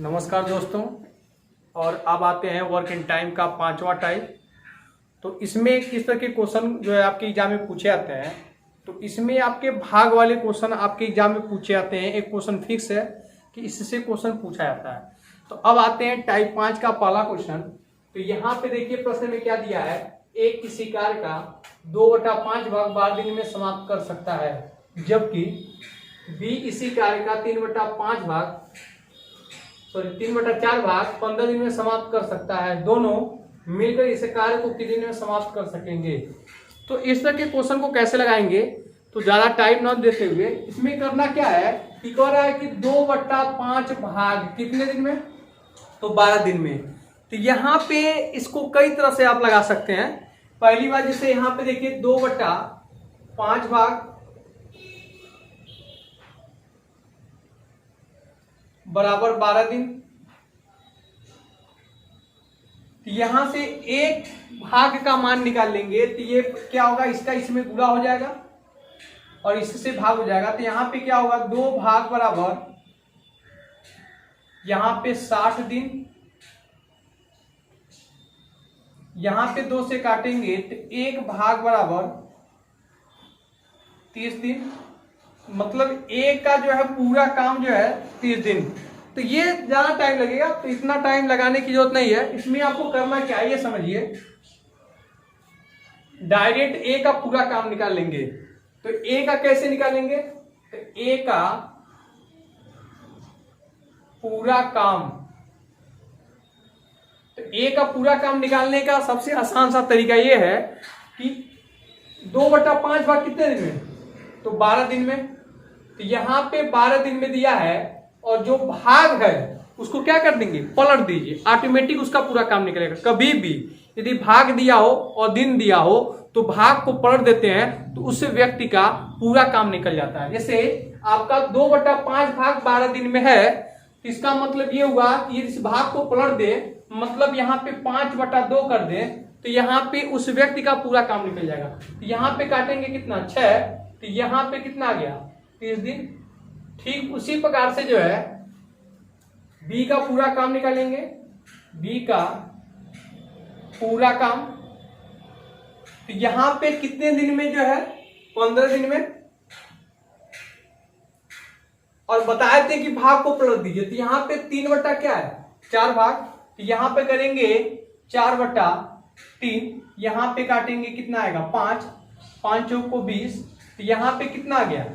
नमस्कार दोस्तों। और अब आते हैं वर्क इन टाइम का 5वां टाइप। तो इसमें किस तरह के क्वेश्चन जो है आपके एग्जाम में पूछे जाते हैं। तो इसमें आपके भाग वाले क्वेश्चन आपके एग्जाम में पूछे जाते हैं। एक क्वेश्चन फिक्स है कि इससे क्वेश्चन पूछा जाता है। तो अब आते हैं टाइप 5 का पहला क्वेश्चन। तो यहाँ पे देखिए प्रश्न में क्या दिया है, एक किसी कार्य का 2/5 भाग 12 दिन में समाप्त कर सकता है, जबकि बी इसी कार्य का 3/4 भाग 15 दिन में समाप्त कर सकता है। दोनों मिलकर इस कार्य को कितने दिन में समाप्त कर सकेंगे। तो इस तरह के क्वेश्चन को कैसे लगाएंगे, तो ज्यादा टाइम न देते हुए इसमें करना क्या है कि कह रहा है कि 2/5 भाग कितने दिन में, तो 12 दिन में। तो यहाँ पे इसको कई तरह से आप लगा सकते हैं। पहली बात जैसे यहाँ पे देखिए 2/5 भाग बराबर 12 दिन। तो यहां से एक भाग का मान निकाल लेंगे तो ये क्या होगा, इसका इसमें गुणा हो जाएगा और इससे भाग हो जाएगा। तो यहां पे क्या होगा, 2 भाग बराबर यहां पे 60 दिन, यहां पे 2 से काटेंगे तो 1 भाग बराबर 30 दिन। मतलब एक का जो है पूरा काम जो है 30 दिन। तो ये ज्यादा टाइम लगेगा, तो इतना टाइम लगाने की जरूरत नहीं है। इसमें आपको करना क्या है ये समझिए, डायरेक्ट ए का पूरा काम निकाल लेंगे। तो ए का कैसे निकालेंगे, तो ए का पूरा काम, तो ए का पूरा काम निकालने का सबसे आसान सा तरीका ये है कि 2/5 भाग कितने दिन में, तो 12 दिन में। तो यहां पे 12 दिन में दिया है और जो भाग है उसको क्या कर देंगे, पलट दीजिए, ऑटोमेटिक उसका पूरा काम निकलेगा। कभी भी यदि भाग दिया हो और दिन दिया हो तो भाग को पलट देते हैं तो उससे व्यक्ति का पूरा काम निकल जाता है। जैसे आपका 2/5 भाग 12 दिन में है, तो इसका मतलब ये हुआ कि इस भाग को पलट दे, मतलब यहाँ पे 5/2 कर दे, तो यहाँ पे उस व्यक्ति का पूरा काम निकल जाएगा। तो यहाँ पे काटेंगे कितना, 6, तो यहाँ पे कितना आ गया, 30 दिन। ठीक उसी प्रकार से जो है बी का पूरा काम निकालेंगे, बी का पूरा काम, तो यहां पे कितने दिन में जो है, 15 दिन में। और बताए थे कि भाग को पलट दीजिए, तो यहां पे 3/4 भाग, तो यहां पे करेंगे 4/3, यहां पे काटेंगे कितना आएगा, 5, 5 चौक को 20, तो यहां पे कितना आ गया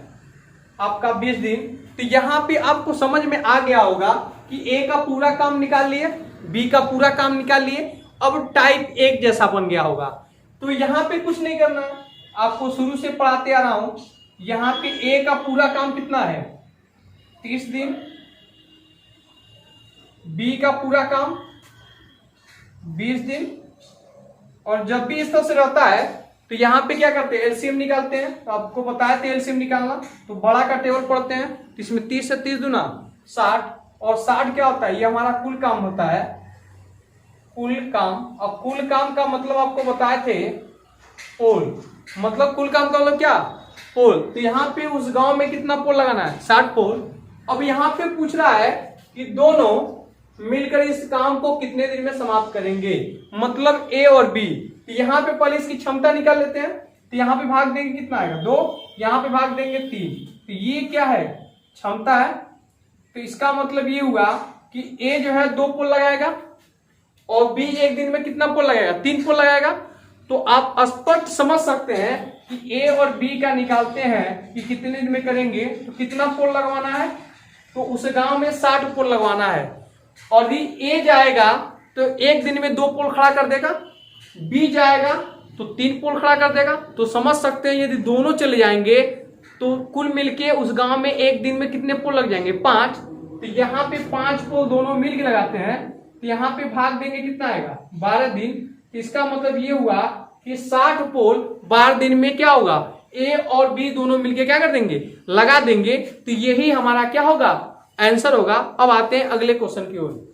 आपका 20 दिन। तो यहां पे आपको समझ में आ गया होगा कि ए का पूरा काम निकाल लिए, बी का पूरा काम निकाल लिए, अब टाइप एक जैसा बन गया होगा। तो यहां पे कुछ नहीं करना, आपको शुरू से पढ़ाते आ रहा हूं। यहां पे ए का पूरा काम कितना है, 30 दिन, बी का पूरा काम 20 दिन। और जब भी इस तरह से रहता है तो यहाँ पे क्या करते हैं, एलसीएम निकालते हैं। तो आपको बताया था एलसीएम निकालना, तो बड़ा का टेबल पढ़ते हैं। तो इसमें 30 से 30 दूना 60, और 60 क्या होता है, ये हमारा कुल काम होता है, कुल काम। और कुल काम का मतलब आपको बताए थे पोल, मतलब कुल काम का मतलब क्या, पोल। तो यहाँ पे उस गांव में कितना पोल लगाना है, 60 पोल। अब यहाँ पे पूछ रहा है कि दोनों मिलकर इस काम को कितने दिन में समाप्त करेंगे, मतलब ए और बी। तो यहाँ पे पहले इसकी क्षमता निकाल लेते हैं। तो यहाँ पे भाग देंगे कितना आएगा, 2, यहाँ पे भाग देंगे 3। तो ये क्या है, क्षमता है। तो इसका मतलब ये हुआ कि ए जो है 2 पोल लगाएगा और बी एक दिन में कितना पोल लगाएगा, 3 पोल लगाएगा। तो आप स्पष्ट समझ सकते हैं कि ए और बी का निकालते हैं कि कितने दिन में करेंगे, तो कितना पोल लगवाना है, तो उस गांव में 60 पोल लगवाना है। और यदि ए जाएगा तो एक दिन में 2 पोल खड़ा कर देगा, बी जाएगा तो 3 पोल खड़ा कर देगा। तो समझ सकते हैं यदि दोनों चले जाएंगे तो कुल मिलके उस गांव में एक दिन में कितने पोल लग जाएंगे, 5। तो यहाँ पे 5 पोल दोनों मिलके लगाते हैं, तो यहाँ पे भाग देंगे कितना आएगा, 12 दिन। तो इसका मतलब ये हुआ कि 60 पोल 12 दिन में क्या होगा, ए और बी दोनों मिलके क्या कर देंगे, लगा देंगे। तो यही हमारा क्या होगा, आंसर होगा। अब आते हैं अगले क्वेश्चन की ओर।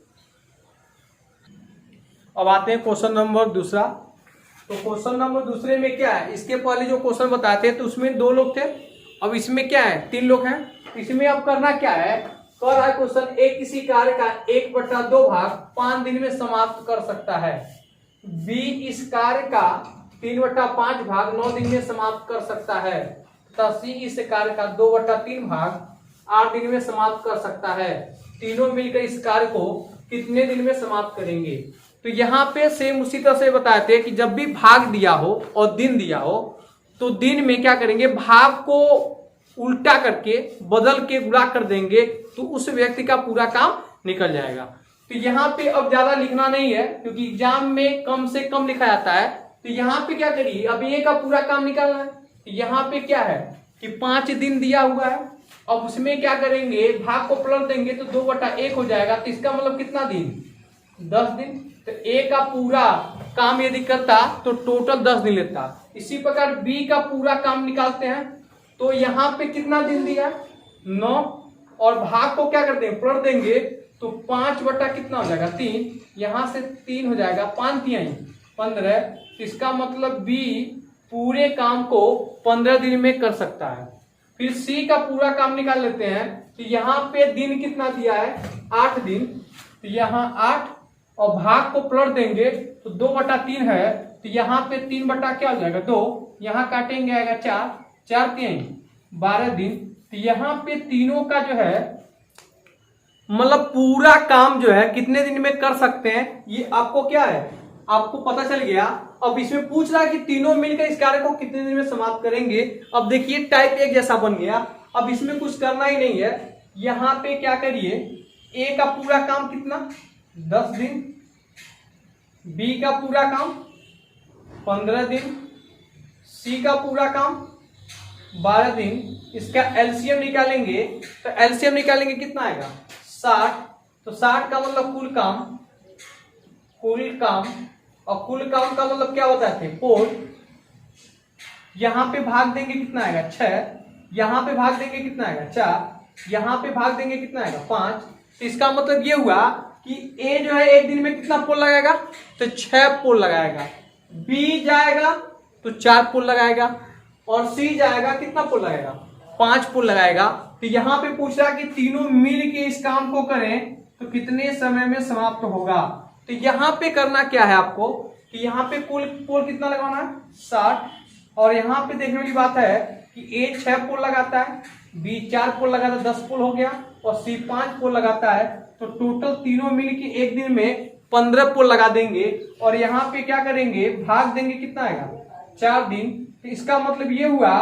अब आते हैं क्वेश्चन नंबर दूसरा। तो क्वेश्चन नंबर दूसरे में क्या है, इसके पहले जो क्वेश्चन बताते हैं तो उसमें 2 लोग थे, अब इसमें क्या है, 3 लोग हैं। इसमें अब करना क्या है, कह रहा है क्वेश्चन, ए किसी कार्य का 1/2 भाग 5 दिन में समाप्त कर सकता है, बी इस कार्य का 3/5 भाग 9 दिन में समाप्त कर सकता है तथा सी इस कार्य का 2/3 भाग 8 दिन में समाप्त कर सकता है। तीनों मिलकर इस कार्य को कितने दिन में समाप्त करेंगे? तो यहाँ पे सेम उसी तरह से बताए थे कि जब भी भाग दिया हो और दिन दिया हो तो दिन में क्या करेंगे, भाग को उल्टा करके बदल के गुणा कर देंगे तो उस व्यक्ति का पूरा काम निकल जाएगा। तो यहाँ पे अब ज्यादा लिखना नहीं है क्योंकि एग्जाम में कम से कम लिखा जाता है। तो यहाँ पे क्या करिए, अब ए का पूरा काम निकालना है। तो यहाँ पे क्या है कि 5 दिन दिया हुआ है, अब उसमें क्या करेंगे, भाग को पलट देंगे तो 2/1 हो जाएगा। तो इसका मतलब कितना दिन, 10 दिन। तो ए का पूरा काम यदि करता तो टोटल 10 दिन लेता। इसी प्रकार बी का पूरा काम निकालते हैं तो यहाँ पे कितना दिन दिया, 9, और भाग को क्या करते हैं, पलट देंगे तो 5 कितना हो जाएगा 3, यहाँ से 3 हो जाएगा, 5 3 15। इसका मतलब बी पूरे काम को 15 दिन में कर सकता है। फिर सी का पूरा काम निकाल लेते हैं। तो यहाँ पे दिन कितना दिया है, 8 दिन। तो यहाँ 8 और भाग को पलट देंगे तो 2/3 है। तो यहाँ पे 3 क्या हो जाएगा 2, यहाँ काटेंगे आएगा 4, 4 3 12 दिन। तो यहाँ पे तीनों का जो है मतलब पूरा काम जो है कितने दिन में कर सकते हैं, ये आपको क्या है, आपको पता चल गया। अब इसमें पूछ रहा है कि तीनों मिलकर इस कार्य को कितने दिन में समाप्त करेंगे। अब देखिए टाइप एक जैसा बन गया। अब इसमें कुछ करना ही नहीं है। यहाँ पे क्या करिए, ए का पूरा काम कितना 10 दिन, बी का पूरा काम 15 दिन, सी का पूरा काम 12 दिन। इसका एलसीएम निकालेंगे तो एलसीएम निकालेंगे कितना आएगा 60। तो 60 का मतलब कुल काम, और कुल काम का मतलब क्या होता है, पोल। यहाँ पे भाग देंगे कितना आएगा 6, यहाँ पे भाग देंगे कितना आएगा 4, यहाँ पे भाग देंगे कितना आएगा 5। तो इसका मतलब ये हुआ कि ए जो है एक दिन में कितना पोल लगाएगा, तो 6 पोल लगाएगा। बी जाएगा तो 4 पोल लगाएगा, और सी जाएगा कितना पोल लगाएगा, 5 पोल लगाएगा। तो यहाँ पे पूछ रहा कि तीनों मिल के इस काम को करें तो कितने समय में समाप्त होगा। तो यहाँ पे करना क्या है आपको कि यहाँ पे कुल पोल कितना लगाना है 60, और यहाँ पे देखने वाली बात है कि ए 6 पोल लगाता है, बी 4 पोल लगाता है, 10 पोल हो गया, और सी 5 पोल लगाता है। तो टोटल तीनों मिल के एक दिन में 15 पोल लगा देंगे, और यहाँ पे क्या करेंगे, भाग देंगे कितना आएगा 4 दिन। तो इसका मतलब ये हुआ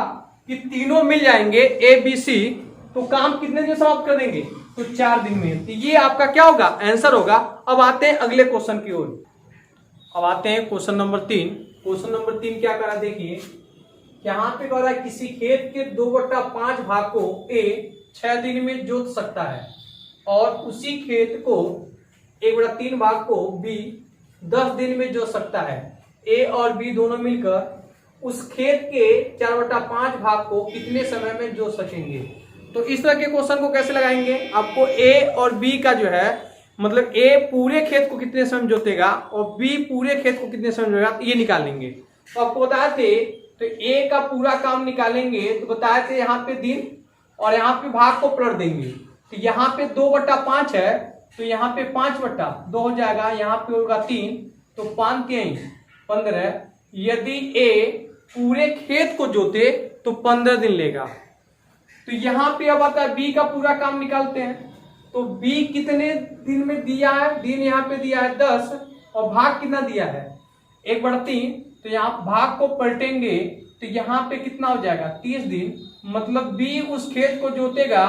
कि तीनों मिल जाएंगे ए बी सी, तो काम कितने दिन समाप्त कर देंगे, तो 4 दिन में। तो ये आपका क्या होगा, आंसर होगा। अब आते हैं अगले क्वेश्चन की ओर। अब आते हैं क्वेश्चन नंबर 3। क्वेश्चन नंबर 3 क्या करा, देखिए यहाँ पे कह रहा है किसी खेत के 2/5 भाग को ए 6 दिन में जोत सकता है, और उसी खेत को 1/3 भाग को बी 10 दिन में जोत सकता है। ए और बी दोनों मिलकर उस खेत के 4/5 भाग को कितने समय में जोत सकेंगे। तो इस तरह के क्वेश्चन को कैसे लगाएंगे, आपको ए और बी का जो है मतलब ए पूरे खेत को कितने समय में जोतेगा और बी पूरे खेत को कितने समय में जोतेगा, ये निकालेंगे। तो आपको बताए थे, तो ए का पूरा काम निकालेंगे तो बताए थे यहाँ पे दिन, और यहाँ पे भाग को पलट देंगे। तो यहाँ पे 2/5 है, तो यहाँ पे 5/2 हो जाएगा, यहाँ पे होगा 3, तो 5 3 15। यदि ए पूरे खेत को जोते तो 15 दिन लेगा। तो यहाँ पे अब आता है बी का पूरा काम निकालते हैं। तो बी कितने दिन में दिया है, दिन यहाँ पे दिया है 10, और भाग कितना दिया है 1/3। तो यहाँ भाग को पलटेंगे तो यहाँ पे कितना हो जाएगा 30 दिन। मतलब बी उस खेत को जोतेगा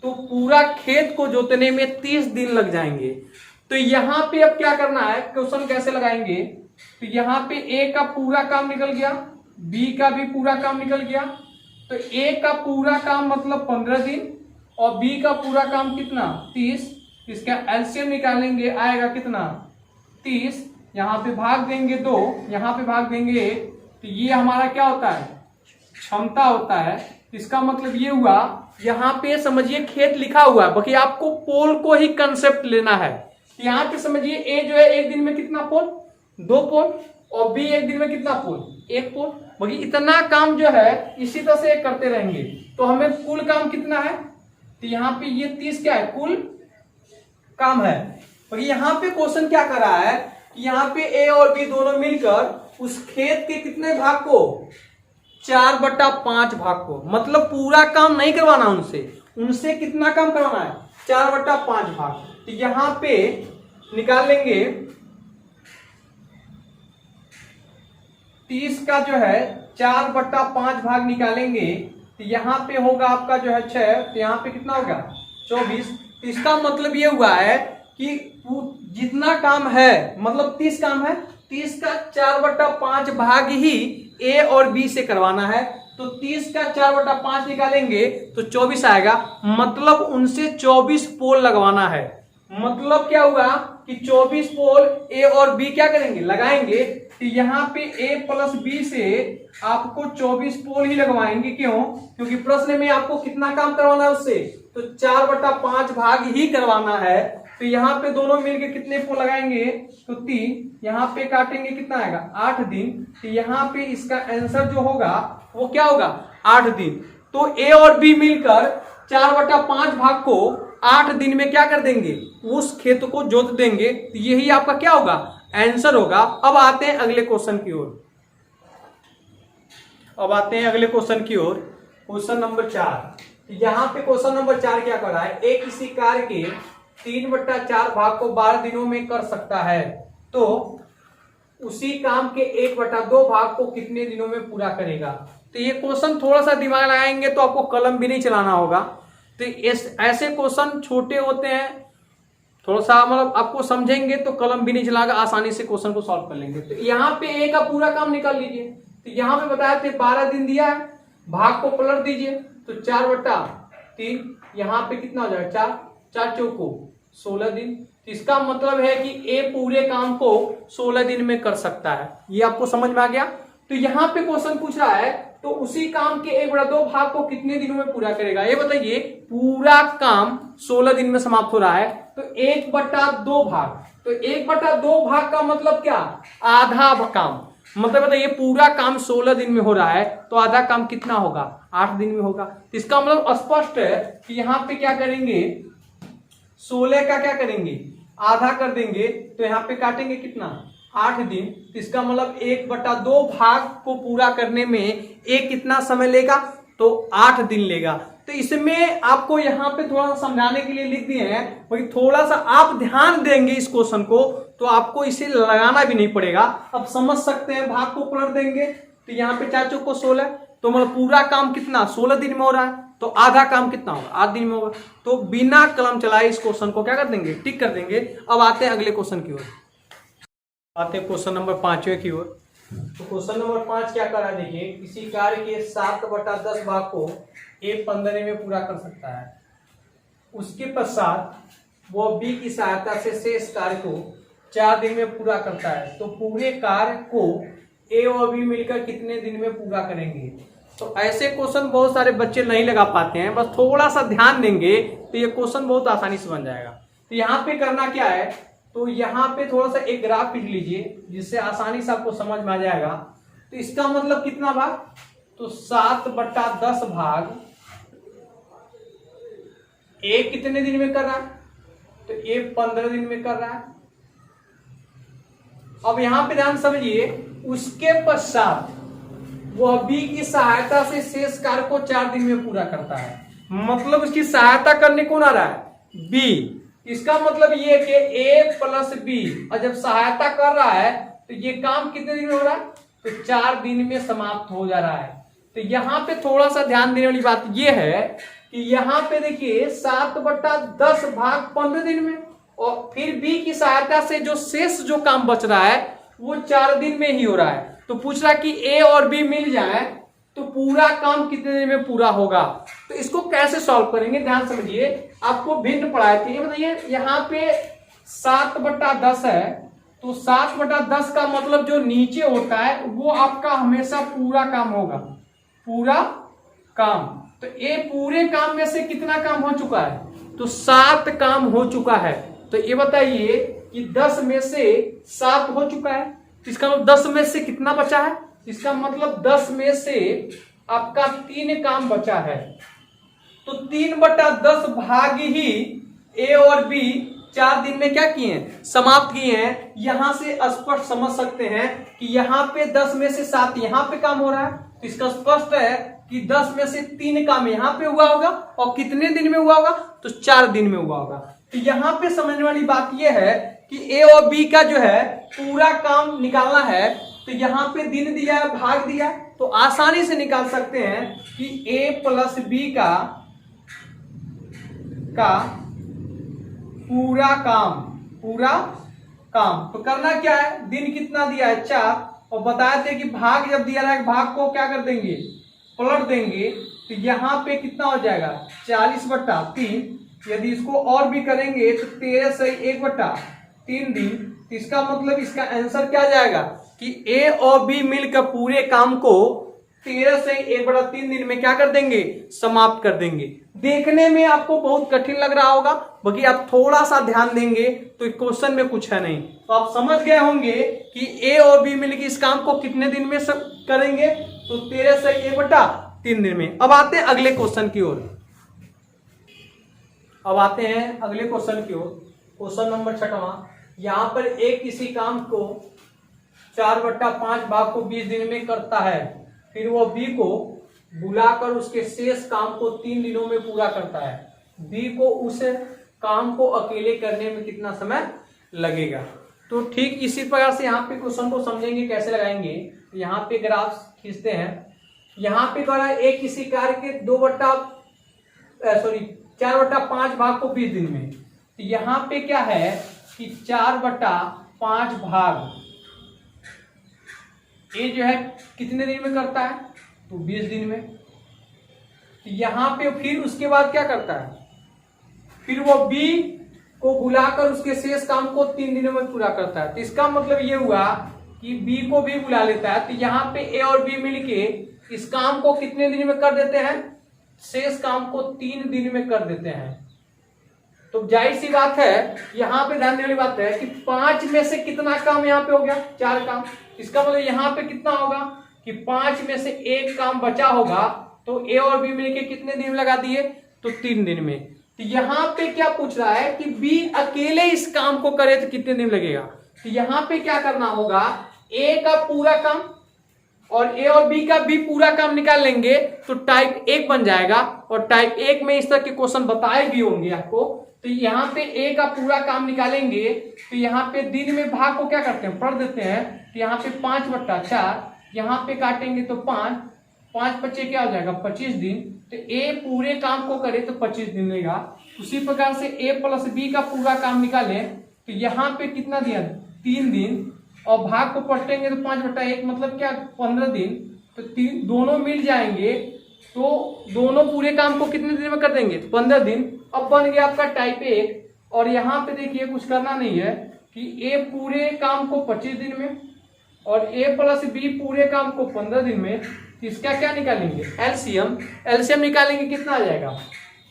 तो पूरा खेत को जोतने में 30 दिन लग जाएंगे। तो यहाँ पे अब क्या करना है, क्वेश्चन कैसे लगाएंगे। तो यहाँ पे ए का पूरा काम निकल गया, बी का भी पूरा काम निकल गया। तो ए का पूरा काम मतलब 15 दिन, और बी का पूरा काम कितना 30। इसका एलसीएम निकालेंगे, आएगा कितना 30। यहाँ पे भाग देंगे 2, यहाँ पे भाग देंगे 1। तो ये हमारा क्या होता है, क्षमता होता है। इसका मतलब ये हुआ, यहाँ पे समझिए खेत लिखा हुआ है, बाकी आपको पोल को ही कंसेप्ट लेना है। यहाँ पे समझिए ए जो है एक दिन में कितना पोल 2 पोल, और बी एक दिन में कितना पोल 1 पोल। बाकी इतना काम जो है इसी तरह से करते रहेंगे। तो हमें कुल काम कितना है तो यहाँ पे ये 30 क्या है, कुल काम है। और यहाँ पे क्वेश्चन क्या कर रहा है कि यहाँ पे ए और बी दोनों मिलकर उस खेत के कितने भाग को, 4/5 भाग को, मतलब पूरा काम नहीं करवाना उनसे कितना काम करवाना है, 4/5 भाग। तो यहाँ पे निकाल लेंगे 30 का जो है 4/5 भाग निकालेंगे, तो यहाँ पे होगा आपका जो है 6, तो यहाँ पे कितना होगा 24। इसका मतलब ये हुआ है कि जितना काम है, मतलब 30 काम है, 30 का 4/5 भाग ही ए और बी से करवाना है। तो 30 का 4/5 निकालेंगे तो 24 आएगा, मतलब उनसे 24 पोल लगवाना है। मतलब क्या हुआ कि 24 पोल ए और बी क्या करेंगे, लगाएंगे। तो यहाँ पे ए प्लस बी से आपको 24 पोल ही लगवाएंगे। क्यों? क्योंकि प्रश्न में आपको कितना काम करवाना है उससे, तो 4/5 भाग ही करवाना है। तो यहाँ पे दोनों मिलके कितने पोल लगाएंगे, तो 3, यहाँ पे काटेंगे कितना आएगा 8 दिन। तो यहाँ पे इसका आंसर जो होगा वो क्या होगा 8 दिन। तो ए और बी मिलकर 4/5 भाग को 8 दिन में क्या कर देंगे, उस खेत को जोत देंगे। तो यही आपका क्या होगा, आंसर होगा। अब आते हैं अगले क्वेश्चन की ओर। Question number 4। यहाँ पे क्वेश्चन नंबर 4 क्या कर रहा है, एक किसी कार्य के 3/4 भाग को 12 दिनों में कर सकता है, तो उसी काम के 1/2 भाग को कितने दिनों में पूरा करेगा। तो ये क्वेश्चन थोड़ा सा दिमाग लगाएंगे तो आपको कलम भी नहीं चलाना होगा। तो ऐसे क्वेश्चन छोटे होते हैं, थोड़ा सा मतलब आपको समझेंगे तो कलम भी नहीं चलाएगा, आसानी से क्वेश्चन को सॉल्व कर लेंगे। तो यहाँ पे ए का पूरा काम निकाल लीजिए। तो यहाँ पे बताया थे 12 दिन दिया है, भाग को पलट दीजिए, तो 4/3, यहाँ पे कितना हो जाएगा 4, 4 चौको 16 दिन। तो इसका मतलब है कि ए पूरे काम को 16 दिन में कर सकता है। ये आपको समझ में आ गया। तो यहाँ पे क्वेश्चन पूछ रहा है तो उसी काम के 1/2 भाग को कितने दिनों में पूरा करेगा। ये बताइए, पूरा काम 16 दिन में समाप्त हो रहा है, तो 1/2 भाग, तो 1/2 भाग का मतलब क्या, आधा काम। मतलब बताइए पूरा काम 16 दिन में हो रहा है, तो आधा काम कितना होगा, 8 दिन में होगा। तो इसका मतलब स्पष्ट है कि यहाँ पे क्या करेंगे, 16 का क्या करेंगे, आधा कर देंगे। तो यहाँ पे काटेंगे कितना, 8 दिन। तो इसका मतलब 1/2 भाग को पूरा करने में एक कितना समय लेगा, तो 8 दिन लेगा। तो इसमें आपको यहाँ पे थोड़ा सा समझाने के लिए लिख दिए हैं, वही थोड़ा सा आप ध्यान देंगे इस क्वेश्चन को तो आपको इसे लगाना भी नहीं पड़ेगा। अब समझ सकते हैं, भाग को पलट देंगे तो यहाँ पे 4 चौको 16, तो मतलब पूरा काम कितना 16 दिन में हो रहा है, तो आधा काम कितना होगा, 8 दिन में होगा। तो बिना कलम चलाए इस क्वेश्चन को क्या कर देंगे, टिक कर देंगे। अब आते हैं अगले क्वेश्चन की ओर, आते हैं क्वेश्चन नंबर 5वें की ओर। तो क्वेश्चन नंबर 5 क्या कर रहा है, देखिए किसी कार्य के 7/10 भाग को ए 15 दिन में पूरा कर सकता है, उसके पश्चात वो बी की सहायता से शेष कार्य को 4 दिन में पूरा करता है, तो पूरे कार्य को ए और बी मिलकर कितने दिन में पूरा करेंगे। तो ऐसे क्वेश्चन बहुत सारे बच्चे नहीं लगा पाते हैं, बस थोड़ा सा ध्यान देंगे तो ये क्वेश्चन बहुत आसानी से बन जाएगा। तो यहाँ पे करना क्या है, तो यहाँ पे थोड़ा सा एक ग्राफ खींच लीजिए जिससे आसानी से आपको समझ में आ जाएगा। तो इसका मतलब कितना भाग, तो 7/10 भाग ए कितने दिन में कर रहा है, तो ए 15 दिन में कर रहा है। अब यहां पे ध्यान समझिए, उसके पश्चात वह बी की सहायता से शेष कार्य को 4 दिन में पूरा करता है। मतलब उसकी सहायता करने कौन आ रहा है, बी। इसका मतलब ये कि ए प्लस बी, और जब सहायता कर रहा है तो ये काम कितने दिन में हो रहा है, तो 4 दिन में समाप्त हो जा रहा है। तो यहाँ पे थोड़ा सा ध्यान देने वाली बात ये है कि यहाँ पे देखिए 7/10 भाग 15 दिन में, और फिर बी की सहायता से जो शेष जो काम बच रहा है वो 4 दिन में ही हो रहा है। तो पूछ रहा है कि ए और बी मिल जाए तो पूरा काम कितने दिन में पूरा होगा। तो इसको कैसे सॉल्व करेंगे, ध्यान समझिए, आपको भिन्न पढ़ाए थे। ये बताइए, यहाँ पे 7/10 है, तो 7/10 का मतलब जो नीचे होता है वो आपका हमेशा पूरा काम होगा, पूरा काम। तो ये पूरे काम में से कितना काम हो चुका है, तो 7 काम हो चुका है। तो ये बताइए कि 10 में से 7 हो चुका है, तो इसका मतलब 10 में से कितना बचा है, इसका मतलब 10 में से आपका 3 काम बचा है। तो 3/10 भाग ही ए और बी 4 दिन में क्या किए हैं, समाप्त किए हैं। यहां से स्पष्ट समझ सकते हैं कि यहाँ पे 10 में से 7 यहाँ पे काम हो रहा है, तो इसका स्पष्ट है कि 10 में से 3 काम यहाँ पे हुआ होगा और कितने दिन में हुआ होगा, तो 4 दिन में हुआ होगा। तो यहाँ पे समझने वाली बात यह है कि ए और बी का जो है पूरा काम निकालना है, तो यहाँ पे दिन दिया है, भाग दिया है, तो आसानी से निकाल सकते हैं कि ए प्लस बी का पूरा काम तो करना क्या है, दिन कितना दिया है 4, और बताए थे कि भाग जब दिया है भाग को क्या कर देंगे, पलट देंगे, तो यहाँ पे कितना हो जाएगा 40/3। यदि इसको और भी करेंगे तो 13 से 1/3 दिन, तो इसका मतलब इसका आंसर क्या जाएगा कि ए और बी मिलकर पूरे काम को 13 से 1/3 दिन में क्या कर देंगे, समाप्त कर देंगे। देखने में आपको बहुत कठिन लग रहा होगा, बाकी आप थोड़ा सा ध्यान देंगे तो क्वेश्चन में कुछ है नहीं, तो आप समझ गए होंगे कि ए और बी मिलकर इस काम को कितने दिन में करेंगे, तो 13 से 1/3 दिन में। अब आते हैं अगले क्वेश्चन की ओर। Question number 6वां। यहाँ पर ए किसी काम को 4/5 भाग को 20 दिन में करता है, फिर वो बी को बुलाकर उसके शेष काम को 3 दिनों में पूरा करता है। बी को उस काम को अकेले करने में कितना समय लगेगा। तो ठीक इसी प्रकार से यहाँ पे क्वेश्चन को समझेंगे, कैसे लगाएंगे। यहाँ पे ग्राफ खींचते हैं। यहाँ पे कह रहा है ए किसी कार्य के 4/5 भाग को 20 दिन में। तो यहाँ पे क्या है कि 4/5 भाग ए जो है कितने दिन में करता है, तो 20 दिन में। तो यहाँ पे फिर उसके बाद क्या करता है, फिर वो बी को बुलाकर उसके शेष काम को 3 दिनों में पूरा करता है। तो इसका मतलब ये हुआ कि बी को भी बुला लेता है। तो यहाँ पे ए और बी मिलके इस काम को कितने दिन में कर देते हैं, शेष काम को 3 दिन में कर देते हैं। तो जाहिर सी बात है, यहाँ पे ध्यान देने वाली बात है कि 5 में से कितना काम यहाँ पे हो गया, 4 काम। इसका मतलब यहाँ पे कितना होगा कि 5 में से 1 काम बचा होगा, तो ए और बी मिलके कितने दिन लगा दिए, तो 3 दिन में। तो यहाँ पे क्या पूछ रहा है कि बी अकेले इस काम को करे तो कितने दिन लगेगा। तो यहाँ पे क्या करना होगा, ए का पूरा काम और ए और बी का भी पूरा काम निकाल लेंगे तो टाइप 1 बन जाएगा। और टाइप 1 में इस तरह के क्वेश्चन बताए भी होंगे आपको। तो यहाँ पे ए का पूरा काम निकालेंगे, तो यहाँ पे दिन में भाग को क्या करते हैं, पढ़ देते हैं। तो यहाँ पे 5/4, यहाँ पे काटेंगे तो 5 बच्चे क्या हो जाएगा 25 दिन। तो ए पूरे काम को करे तो 25 दिन लेगा। उसी प्रकार से ए प्लस बी का पूरा काम निकाले, तो यहाँ पे कितना दिया 3 दिन, और भाग को पलटेंगे तो 5/1 मतलब क्या 15 दिन। तो दोनों मिल जाएंगे, तो दोनों पूरे काम को कितने दिन में कर देंगे, 15 दिन। अब बन गया आपका टाइप 1। और यहाँ पे देखिए कुछ करना नहीं है कि ए पूरे काम को 25 दिन में और ए प्लस बी पूरे काम को 15 दिन में। इसका क्या निकालेंगे, एलसीएम निकालेंगे, कितना आ जाएगा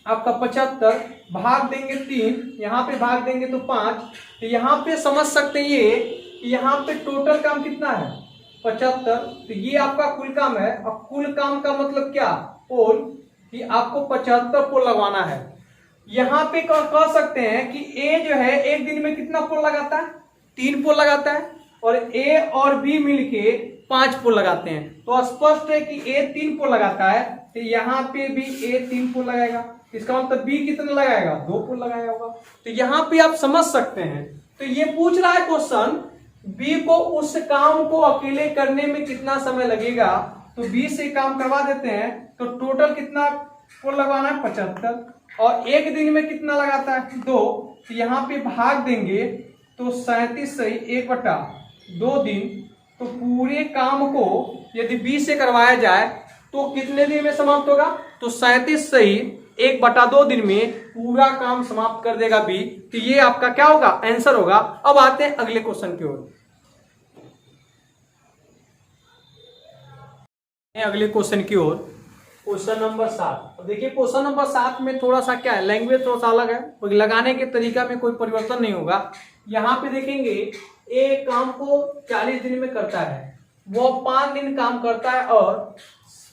आपका 75, भाग देंगे 3, यहाँ पे भाग देंगे तो 5। तो यहाँ पे समझ सकते हैं ये कि यहाँ पे टोटल काम कितना है 75। तो ये आपका कुल काम है। अब कुल काम का मतलब क्या, पोल, कि आपको 75 पोल लगवाना है। यहाँ पे कह सकते हैं कि ए जो है एक दिन में कितना पोल लगाता है, 3 पोल लगाता है, और ए और बी मिलके 5 पोल लगाते हैं। तो स्पष्ट है कि ए 3 पोल लगाता है, तो यहाँ पे भी ए 3 पोल लगाएगा। इसका मतलब बी कितना लगाएगा, 2 पोल लगाया होगा। तो यहाँ पे आप समझ सकते हैं। तो ये पूछ रहा है क्वेश्चन, बी को उस काम को अकेले करने में कितना समय लगेगा। तो बी से काम करवा देते हैं, तो टोटल कितना पोल लगवाना है 75, और एक दिन में कितना लगाता है 2। तो यहाँ पे भाग देंगे तो 37 से 1/2 दिन। तो पूरे काम को यदि बी से करवाया जाए तो कितने दिन में समाप्त होगा, तो 37 से 1/2 दिन में पूरा काम समाप्त कर देगा बी। तो ये आपका क्या होगा, आंसर होगा। अब आते हैं अगले क्वेश्चन की ओर। अगले क्वेश्चन की ओर, क्वेश्चन नंबर 7। अब देखिए क्वेश्चन नंबर 7 में थोड़ा सा क्या है, लैंग्वेज थोड़ा सा अलग है, लगाने के तरीका में कोई परिवर्तन नहीं होगा। यहाँ पे देखेंगे ए काम को 40 दिन में करता है, वो 5 दिन काम करता है, और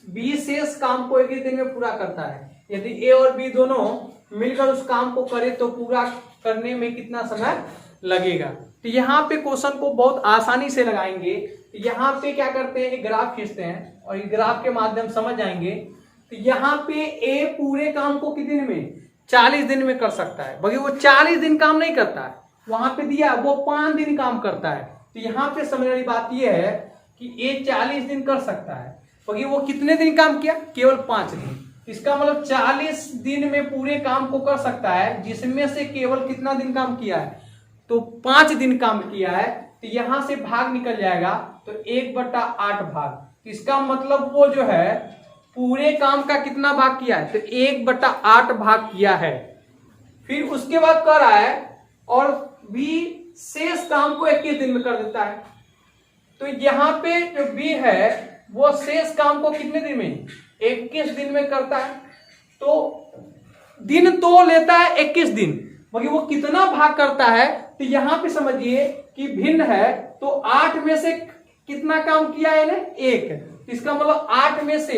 बी शेष काम को 1 दिन में पूरा करता है। यदि ए और बी दोनों मिलकर उस काम को करे तो पूरा करने में कितना समय लगेगा। तो यहाँ पे क्वेश्चन को बहुत आसानी से लगाएंगे। यहाँ पे क्या करते हैं, एक ग्राफ खींचते हैं और इस ग्राफ के माध्यम समझ जाएंगे। तो यहाँ पे ए पूरे काम को कितने दिन में, 40 दिन में कर सकता है। बल्कि वो 40 दिन काम नहीं करता है, वहां पे दिया वो 5 दिन काम करता है। तो यहाँ पे समझने वाली बात यह है कि ए 40 दिन कर सकता है, बल्कि वो कितने दिन काम किया, केवल 5 दिन। इसका मतलब 40 दिन में पूरे काम को कर सकता है, जिसमें से केवल कितना दिन काम किया है, तो 5 दिन काम किया है। तो यहां से भाग निकल जाएगा, तो 1/8 भाग। इसका मतलब वो जो है पूरे काम का कितना भाग किया है, तो 1/8 भाग किया है। फिर उसके बाद कर रहा है और बी शेष काम को 21 दिन में कर देता है। तो यहाँ पे जो बी है वो शेष काम को कितने दिन में, 21 दिन में करता है। तो दिन तो लेता है 21 दिन, बाकी वो कितना भाग करता है, तो यहां पे समझिए कि भिन्न है। तो 8 में से कितना काम किया है ना, 1। इसका मतलब 8 में से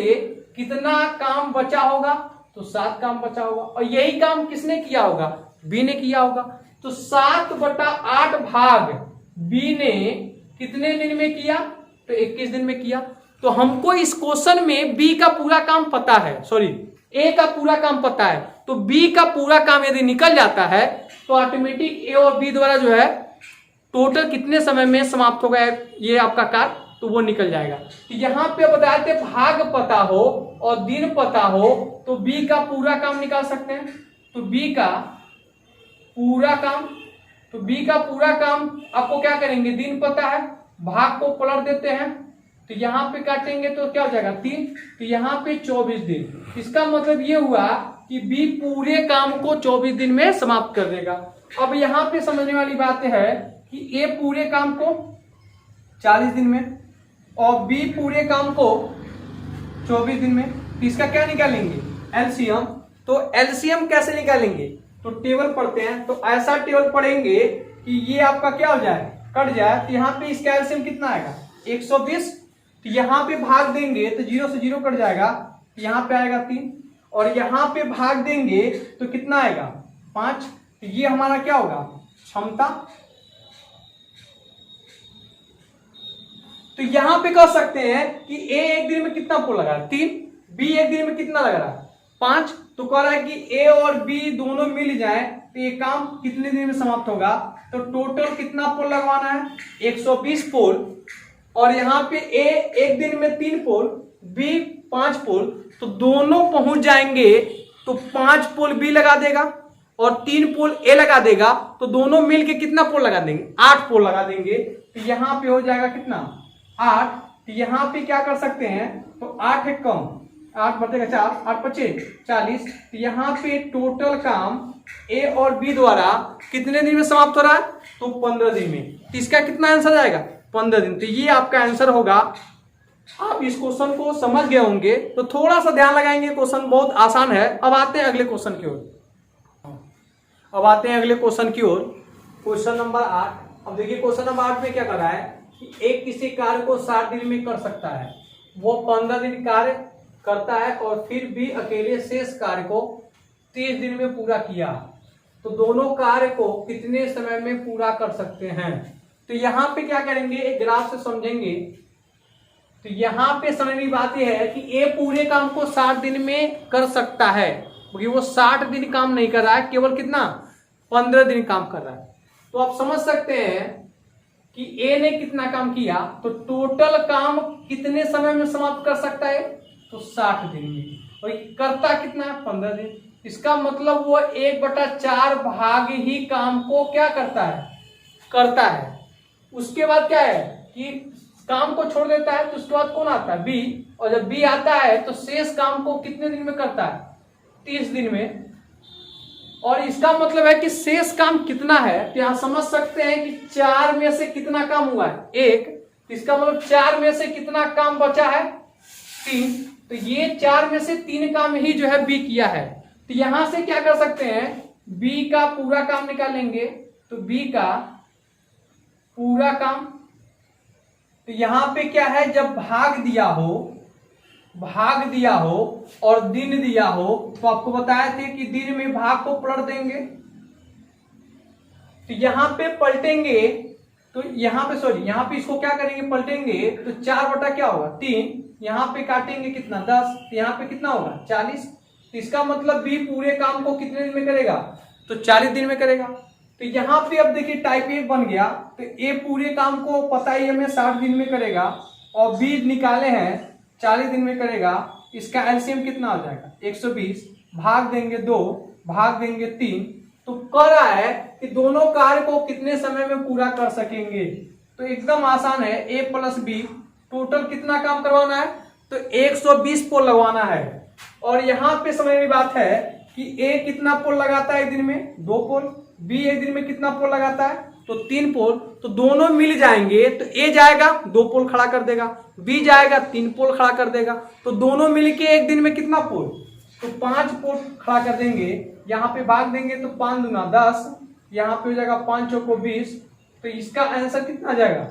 कितना काम बचा होगा, तो 7 काम बचा होगा। और यही काम किसने किया होगा, बी ने किया होगा। तो 7/8 भाग बी ने कितने दिन में किया, तो 21 दिन में किया। तो हमको इस क्वेश्चन में बी का पूरा काम पता है, सॉरी ए का पूरा काम पता है। तो बी का पूरा काम यदि निकल जाता है तो ऑटोमेटिक ए और बी द्वारा जो है टोटल कितने समय में समाप्त होगा ये आपका कार्य, तो वो निकल जाएगा। तो यहाँ पे बताए थे भाग पता हो और दिन पता हो तो बी का पूरा काम निकाल सकते हैं। तो बी का पूरा काम, तो बी का पूरा काम आपको क्या करेंगे, दिन पता है, भाग को पलट देते हैं। तो यहाँ पे काटेंगे तो क्या हो जाएगा 3, तो यहाँ पे 24 दिन। इसका मतलब ये हुआ कि बी पूरे काम को 24 दिन में समाप्त कर देगा। अब यहाँ पे समझने वाली बात है कि ए पूरे काम को 40 दिन में और बी पूरे काम को 24 दिन में। तो इसका क्या निकालेंगे, एलसीएम। तो एलसीएम कैसे निकालेंगे, तो टेबल पढ़ते हैं। तो ऐसा टेबल पढ़ेंगे कि ये आपका क्या हो जाए, कट जाए। तो यहाँ पे इसका एलसीएम कितना आएगा, 120। तो यहाँ पे भाग देंगे तो 0 से 0 कट जाएगा, यहाँ पे आएगा 3। और यहाँ पे भाग देंगे तो कितना आएगा, 5। तो ये हमारा क्या होगा, क्षमता। तो यहाँ पे कह सकते हैं कि ए एक दिन में कितना पोल लगा रहा है, 3। बी एक दिन में कितना लगा रहा है, 5। तो कह रहा है कि ए और बी दोनों मिल जाए तो ये काम कितने दिन में समाप्त होगा। तो टोटल कितना पोल लगवाना है, 120 पोल। और यहाँ पे ए एक दिन में 3 पोल, बी 5 पोल। तो दोनों पहुंच जाएंगे तो 5 पोल बी लगा देगा और 3 पोल ए लगा देगा। तो दोनों मिलके कितना पोल लगा देंगे, 8 पोल लगा देंगे। तो यहाँ पे हो जाएगा कितना, 8। तो यहाँ पे क्या कर सकते हैं, तो 8 है कम, 8 बचेगा 4, 8 25 40। तो यहाँ पे टोटल काम ए और बी द्वारा कितने दिन में समाप्त हो रहा है, तो 15 दिन में। तो इसका कितना आंसर आएगा, 15 दिन। तो ये आपका आंसर होगा। आप इस क्वेश्चन को समझ गए होंगे, तो थोड़ा सा ध्यान लगाएंगे, क्वेश्चन बहुत आसान है। अब आते हैं अगले क्वेश्चन की ओर। Question number 8। अब देखिए क्वेश्चन नंबर 8 में क्या कर रहा है कि एक किसी कार्य को 60 दिन में कर सकता है, वो 15 दिन कार्य करता है और फिर भी अकेले शेष कार्य को 30 दिन में पूरा किया। तो दोनों कार्य को कितने समय में पूरा कर सकते हैं। तो यहाँ पे क्या करेंगे, एक ग्राफ से समझेंगे। तो यहाँ पे समझने की बात यह है कि ए पूरे काम को 60 दिन में कर सकता है, क्योंकि वो 60 दिन काम नहीं कर रहा है, केवल कितना 15 दिन काम कर रहा है। तो आप समझ सकते हैं कि ए ने कितना काम किया, तो टोटल काम कितने समय में समाप्त कर सकता है, तो 60 दिन में। और करता कितना है, 15 दिन। इसका मतलब वो 1/4 भाग ही काम को क्या करता है। उसके बाद क्या है कि काम को छोड़ देता है। तो उसके बाद कौन आता है, बी। और जब बी आता है तो शेष काम को कितने दिन में करता है, 30 दिन में। और इसका मतलब है कि शेष काम कितना है, तो यहां समझ सकते हैं कि 4 में से कितना काम हुआ है, 1। इसका मतलब 4 में से कितना काम बचा है, 3। तो ये 4 में से 3 काम ही जो है बी किया है। तो यहां से क्या कर सकते हैं, बी का पूरा काम निकालेंगे। तो बी का पूरा काम, तो यहां पे क्या है, जब भाग दिया हो भाग दिया हो और दिन दिया हो तो आपको बताए थे कि दिन में भाग को पलट देंगे। तो यहां पे पलटेंगे तो यहाँ पे इसको क्या करेंगे, पलटेंगे तो 4 बटा क्या होगा 3, यहाँ पे काटेंगे कितना 10, तो यहाँ पे कितना होगा 40। तो इसका मतलब बी पूरे काम को कितने दिन में करेगा, तो 40 दिन में करेगा। तो यहाँ पे अब देखिए टाइप ए बन गया, तो ए पूरे काम को पता ही हमें 60 दिन में करेगा और बी निकाले हैं 40 दिन में करेगा। इसका एलसीएम कितना हो जाएगा 120, भाग देंगे 2, भाग देंगे 3। तो कह रहा है कि दोनों कार्य को कितने समय में पूरा कर सकेंगे। तो एकदम आसान है, ए प्लस बी टोटल कितना काम करवाना है, तो 120 पोल लगवाना है। और यहाँ पे समझने की बात है कि ए कितना पोल लगाता है एक दिन में 2 पोल, बी एक दिन में कितना पोल लगाता है तो 3 पोल। तो दोनों मिल जाएंगे तो ए जाएगा 2 पोल खड़ा कर देगा, बी जाएगा 3 पोल खड़ा कर देगा। तो दोनों मिलके एक दिन में कितना पोल, तो 5 पोल खड़ा कर देंगे। यहाँ पे भाग देंगे तो 5 दूना 10, यहाँ पे हो जाएगा 5 चौको 20। तो इसका आंसर कितना आ जाएगा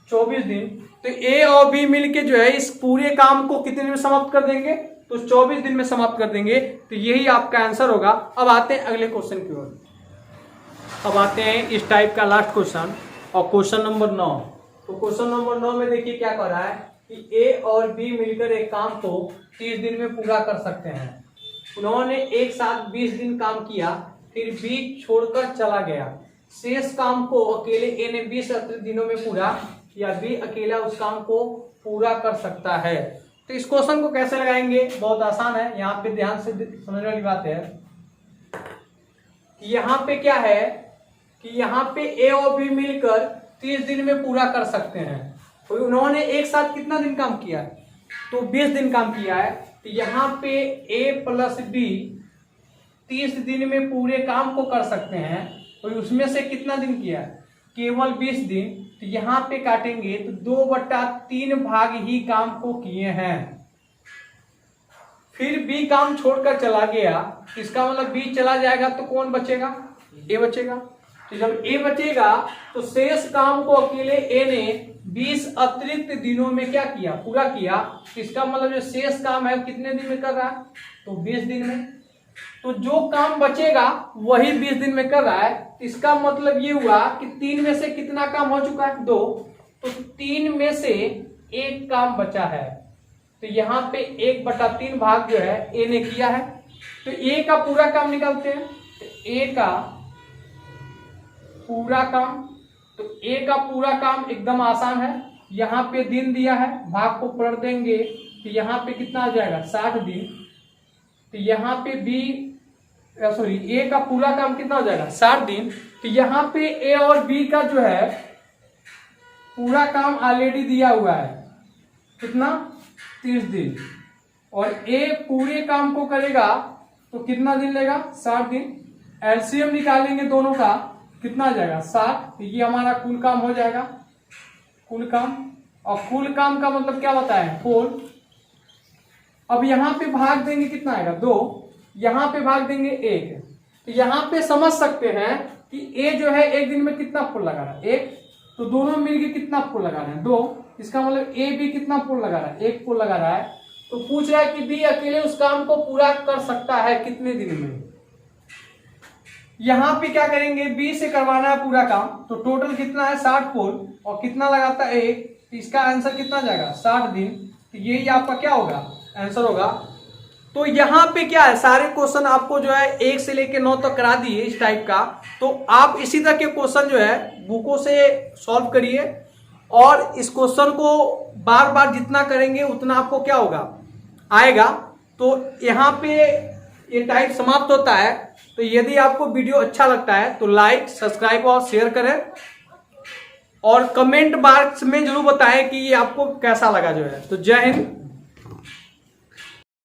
24 दिन। तो ए और बी मिलके जो है इस पूरे काम को कितने दिन में समाप्त कर देंगे, तो 24 दिन में समाप्त कर देंगे। तो यही आपका आंसर होगा। अब आते हैं अगले क्वेश्चन की ओर। अब आते हैं इस टाइप का लास्ट क्वेश्चन और क्वेश्चन नंबर 9। तो क्वेश्चन नंबर 9 में देखिए क्या कर रहा है कि ए और बी मिलकर एक काम को 30 दिन में पूरा कर सकते हैं। उन्होंने एक साथ 20 दिन काम किया, फिर बी छोड़कर चला गया। शेष काम को अकेले ए ने 20 अतिरिक्त दिनों में पूरा किया, बी अकेला उस काम को पूरा कर सकता है। तो इस क्वेश्चन को कैसे लगाएंगे, बहुत आसान है। यहाँ पे ध्यान से समझने वाली बात है कि यहाँ पे क्या है कि यहाँ पे ए और बी मिलकर 30 दिन में पूरा कर सकते हैं। तो उन्होंने एक साथ कितना दिन काम किया है, तो 20 दिन काम किया है। तो यहाँ पे ए प्लस बी 30 दिन में पूरे काम को कर सकते हैं। तो उसमें से कितना दिन किया है, केवल 20 दिन। तो यहाँ पे काटेंगे तो 2/3 भाग ही काम को किए हैं। फिर बी काम छोड़कर चला गया, इसका मतलब बी चला जाएगा तो कौन बचेगा, ए बचेगा। तो जब ए बचेगा तो शेष काम को अकेले ए ने 20 अतिरिक्त दिनों में क्या किया, पूरा किया। इसका मतलब जो शेष काम है कितने दिन में कर रहा है, तो 20 दिन में। तो जो काम बचेगा वही 20 दिन में कर रहा है। इसका मतलब ये हुआ कि 3 में से कितना काम हो चुका है, 2। तो 3 में से 1 काम बचा है। तो यहाँ पे 1/3 भाग जो है ए ने किया है। तो ए का पूरा काम निकालते हैं। तो ए का पूरा काम, तो ए का पूरा काम एकदम आसान है। यहाँ पे दिन दिया है, भाग को पलट देंगे तो यहाँ पे कितना आ जाएगा 60 दिन। तो यहाँ पे ए का पूरा काम कितना हो जाएगा 60 दिन। तो यहाँ पे ए और बी का जो है पूरा काम ऑलरेडी दिया हुआ है, कितना 30 दिन। और ए पूरे काम को करेगा तो कितना दिन लेगा 60 दिन। एलसीएम निकालेंगे दोनों का, कितना आ जाएगा 60। तो ये हमारा कुल काम हो जाएगा, कुल काम। और कुल काम का मतलब क्या बताया, पोल। अब यहाँ पे भाग देंगे कितना आएगा 2, यहाँ पे भाग देंगे 1। तो यहाँ पे समझ सकते हैं कि ए जो है एक दिन में कितना पोल लगा रहा है 1। तो दोनों मिलके कितना पोल लगा रहे हैं 2। इसका मतलब ए बी कितना पोल लगा रहा है, 1 पोल लगा रहा है। तो पूछ रहा है कि बी अकेले उस काम को पूरा कर सकता है कितने दिन में। यहाँ पे क्या करेंगे, बी से करवाना है पूरा काम। तो टोटल कितना है 60 पोल और कितना लगाता है 1। तो इसका आंसर कितना जाएगा 60 दिन। तो यही आपका क्या होगा आंसर होगा। तो यहाँ पे क्या है, सारे क्वेश्चन आपको जो है 1 से लेके 9 तक करा दिए इस टाइप का। तो आप इसी तरह के क्वेश्चन जो है बुकों से सॉल्व करिए और इस क्वेश्चन को बार बार जितना करेंगे उतना आपको क्या होगा आएगा। तो यहाँ पे ये टाइप समाप्त होता है। तो यदि आपको वीडियो अच्छा लगता है तो लाइक, सब्सक्राइब और शेयर करें और कमेंट बॉक्स में जरूर बताएं कि ये आपको कैसा लगा जो है। तो जय हिंद।